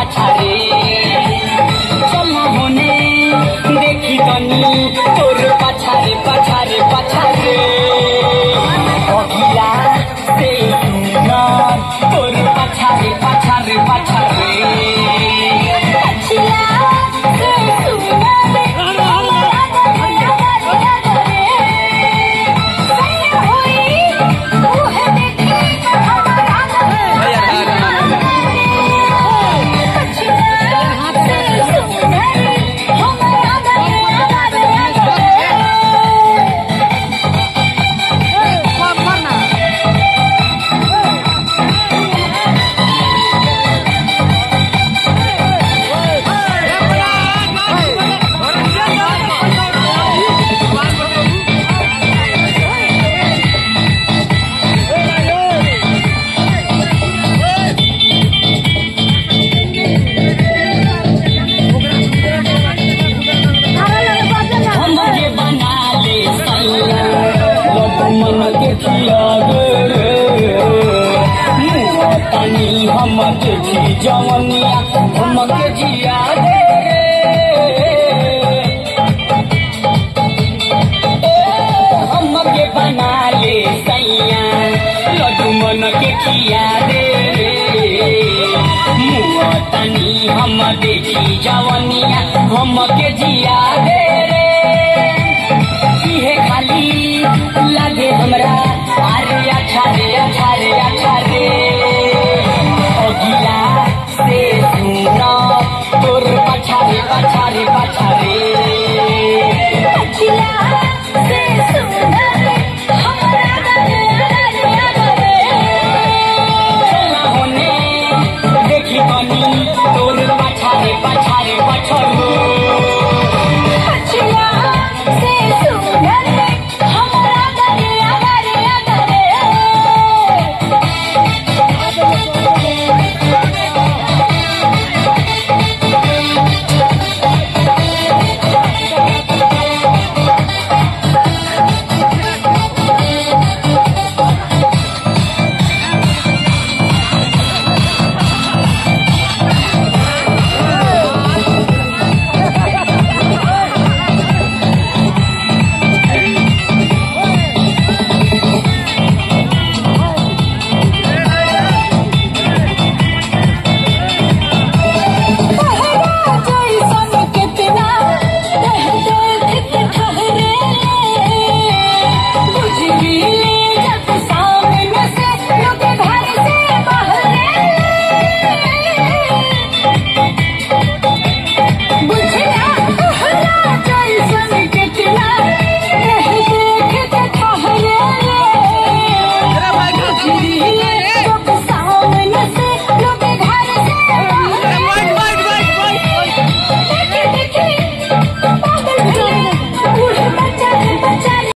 पाछा रे चला होने देखी तनी तोर पाछा रे अगिला से तोर पाछा रे हम देखी जवनिया हमके जिया दे हमके बना ले सैया लड्डू मन के खिया दे मुआ तनी हम देखी जवनिया हमके जिया दे।